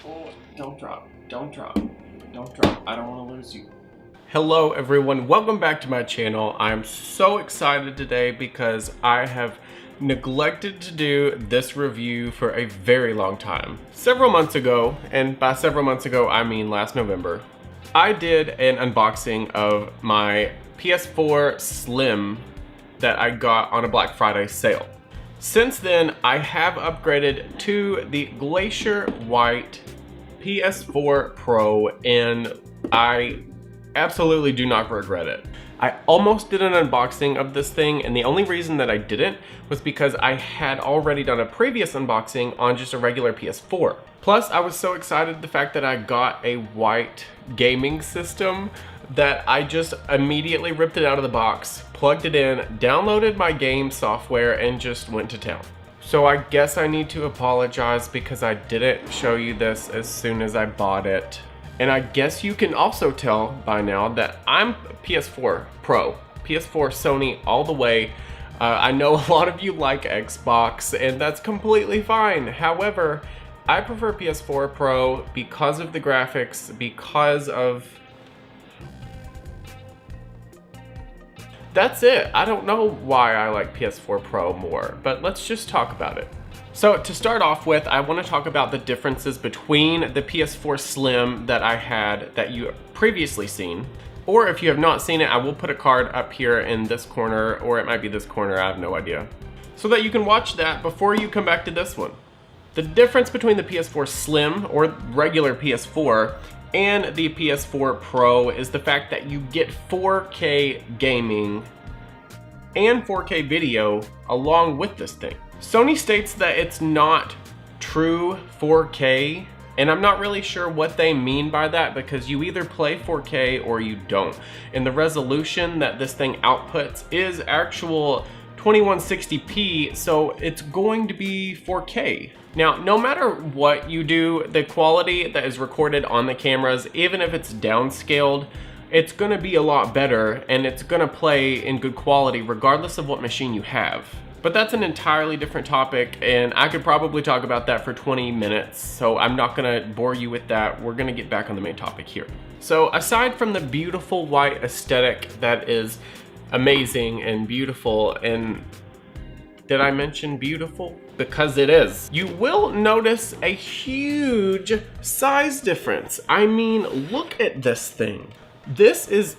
Oh, don't drop. Don't drop. Don't drop. I don't want to lose you. Hello everyone, welcome back to my channel. I'm so excited today because I have neglected to do this review for a very long time. Several months ago, and by several months ago I mean last November, I did an unboxing of my PS4 Slim that I got on a Black Friday sale. Since then, I have upgraded to the Glacier White PS4 Pro, and I absolutely do not regret it. I almost did an unboxing of this thing, and the only reason that I didn't was because I had already done a previous unboxing on just a regular PS4. Plus, I was so excited the fact that I got a white gaming system that I just immediately ripped it out of the box, plugged it in, downloaded my game software, and just went to town. So I guess I need to apologize because I didn't show you this as soon as I bought it. And I guess you can also tell by now that I'm PS4 Pro, PS4 Sony all the way. I know a lot of you like Xbox, and that's completely fine. However, I prefer PS4 Pro because of the graphics, because of... That's it. I don't know why I like PS4 Pro more, but let's just talk about it. So to start off with, I want to talk about the differences between the PS4 Slim that I had that you previously seen. Or if you have not seen it, I will put a card up here in this corner, or it might be this corner, I have no idea. So that you can watch that before you come back to this one. The difference between the PS4 Slim, or regular PS4, and the PS4 Pro is the fact that you get 4K gaming and 4K video along with this thing. Sony states that it's not true 4K, and I'm not really sure what they mean by that because you either play 4K or you don't. And the resolution that this thing outputs is actual 2160p, so it's going to be 4K. Now, no matter what you do, the quality that is recorded on the cameras, even if it's downscaled, it's going to be a lot better, and it's going to play in good quality regardless of what machine you have. But that's an entirely different topic, and I could probably talk about that for 20 minutes, so I'm not going to bore you with that. We're going to get back on the main topic here. So aside from the beautiful white aesthetic that is amazing and beautiful, and did I mention beautiful? Because it is. You will notice a huge size difference. I mean, look at this thing. This is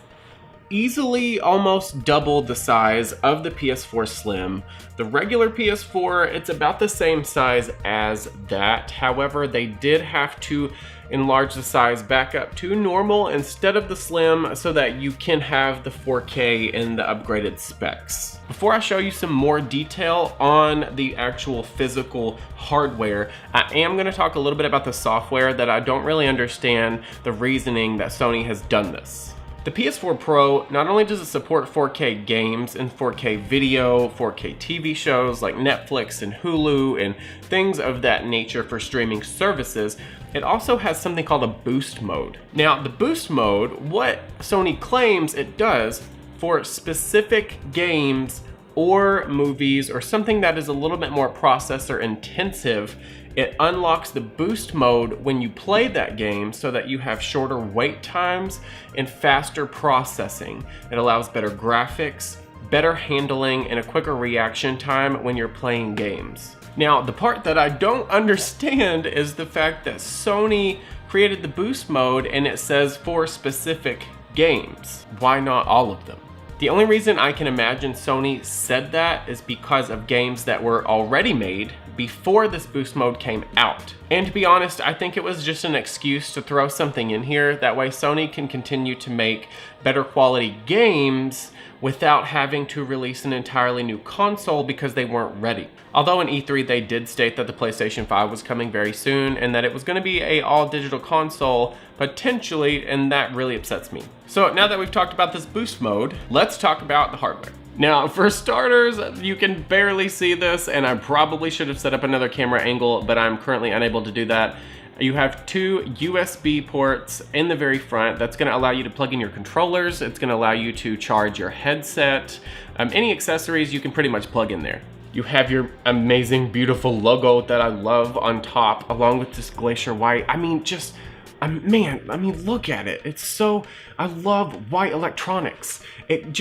easily almost double the size of the PS4 Slim. The regular PS4, it's about the same size as that. However, they did have to enlarge the size back up to normal instead of the Slim so that you can have the 4K and the upgraded specs. Before I show you some more detail on the actual physical hardware, I am going to talk a little bit about the software that I don't really understand the reasoning that Sony has done this. The PS4 Pro, not only does it support 4K games and 4K video, 4K TV shows like Netflix and Hulu and things of that nature for streaming services, it also has something called a boost mode. Now, the boost mode, what Sony claims it does for specific games or movies or something that is a little bit more processor intensive, it unlocks the boost mode when you play that game so that you have shorter wait times and faster processing. It allows better graphics, better handling, and a quicker reaction time when you're playing games. Now, the part that I don't understand is the fact that Sony created the boost mode and it says for specific games. Why not all of them? The only reason I can imagine Sony said that is because of games that were already made before this boost mode came out. And to be honest, I think it was just an excuse to throw something in here. That way Sony can continue to make better quality games without having to release an entirely new console because they weren't ready. Although in E3 they did state that the PlayStation 5 was coming very soon and that it was going to be an all-digital console potentially, and that really upsets me. So now that we've talked about this boost mode, let's talk about the hardware. Now, for starters, you can barely see this, and I probably should have set up another camera angle, but I'm currently unable to do that. You have two USB ports in the very front. That's gonna allow you to plug in your controllers. It's gonna allow you to charge your headset. Any accessories you can pretty much plug in there. You have your amazing, beautiful logo that I love on top, along with this Glacier White. I mean, just, man, I mean, look at it. It's so, I love white electronics. It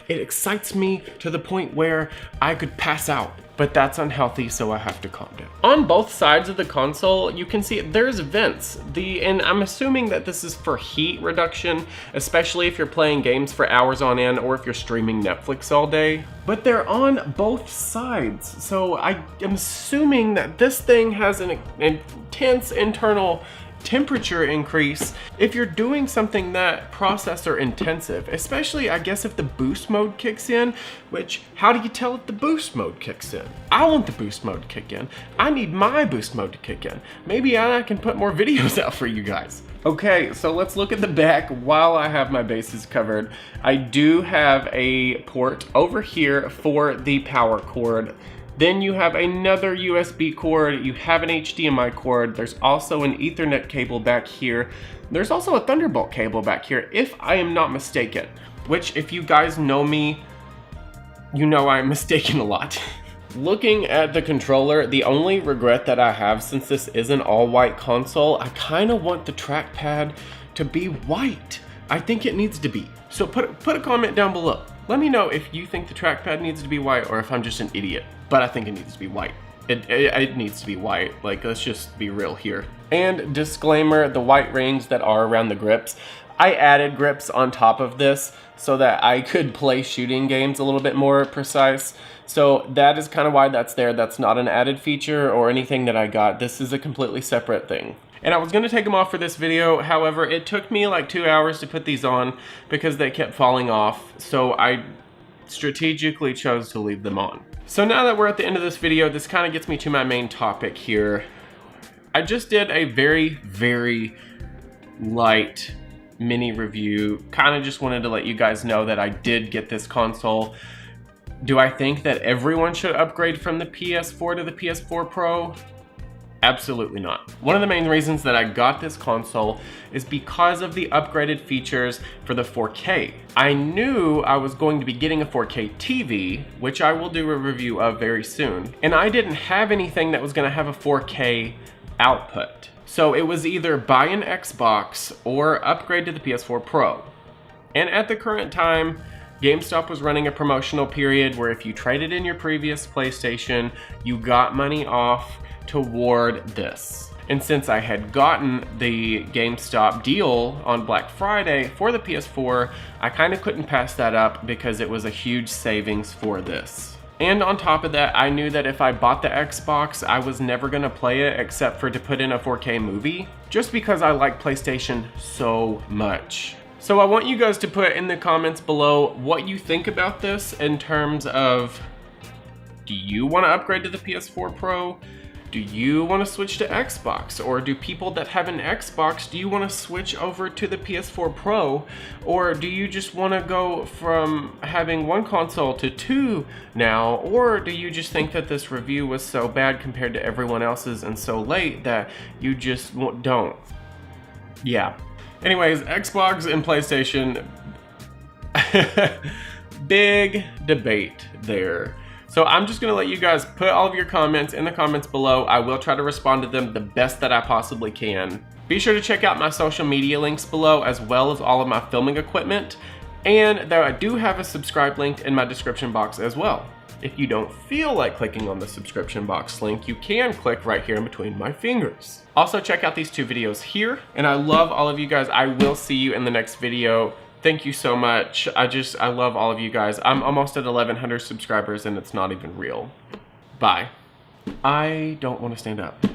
excites me to the point where I could pass out. But that's unhealthy, so I have to calm down. On both sides of the console, you can see there's vents. And I'm assuming that this is for heat reduction, especially if you're playing games for hours on end or if you're streaming Netflix all day. But they're on both sides, so I am assuming that this thing has an intense internal temperature increase if you're doing something that processor intensive, especially I guess if the boost mode kicks in, which how do you tell if the boost mode kicks in? I want the boost mode to kick in. I need my boost mode to kick in. Maybe I can put more videos out for you guys. Okay, so let's look at the back while I have my bases covered. I do have a port over here for the power cord. Then you have another USB cord, you have an HDMI cord, there's also an Ethernet cable back here. There's also a Thunderbolt cable back here, if I am not mistaken. Which, if you guys know me, you know I'm mistaken a lot. Looking at the controller, the only regret that I have, since this is an all-white console, I kind of want the trackpad to be white. I think it needs to be. So put a comment down below. Let me know if you think the trackpad needs to be white or if I'm just an idiot. But I think it needs to be white. It needs to be white. Like, let's just be real here. And disclaimer, the white rings that are around the grips, I added grips on top of this so that I could play shooting games a little bit more precise. So that is kind of why that's there. That's not an added feature or anything that I got. This is a completely separate thing. And I was gonna take them off for this video, however, it took me like 2 hours to put these on because they kept falling off, so I strategically chose to leave them on. So now that we're at the end of this video, this kind of gets me to my main topic here. I just did a very, very light mini review, kind of just wanted to let you guys know that I did get this console. Do I think that everyone should upgrade from the PS4 to the PS4 Pro? Absolutely not. One of the main reasons that I got this console is because of the upgraded features for the 4K. I knew I was going to be getting a 4K TV, which I will do a review of very soon, and I didn't have anything that was gonna have a 4K output. So it was either buy an Xbox or upgrade to the PS4 Pro. And at the current time, GameStop was running a promotional period where if you traded in your previous PlayStation, you got money off toward this. And since I had gotten the GameStop deal on Black Friday for the PS4, I kind of couldn't pass that up because it was a huge savings for this. And on top of that, I knew that if I bought the Xbox, I was never gonna play it except for to put in a 4K movie, just because I like PlayStation so much. So I want you guys to put in the comments below what you think about this in terms of, do you wanna upgrade to the PS4 Pro? Do you want to switch to Xbox? Or do people that have an Xbox, do you want to switch over to the PS4 Pro? Or do you just want to go from having one console to two now? Or do you just think that this review was so bad compared to everyone else's and so late that you just don't? Yeah. Anyways, Xbox and PlayStation, big debate there. So I'm just gonna let you guys put all of your comments in the comments below. I will try to respond to them the best that I possibly can. Be sure to check out my social media links below, as well as all of my filming equipment. And though I do have a subscribe link in my description box as well. If you don't feel like clicking on the subscription box link, you can click right here in between my fingers. Also check out these two videos here. And I love all of you guys. I will see you in the next video. Thank you so much. I love all of you guys. I'm almost at 1,100 subscribers and it's not even real. Bye. I don't want to stand up.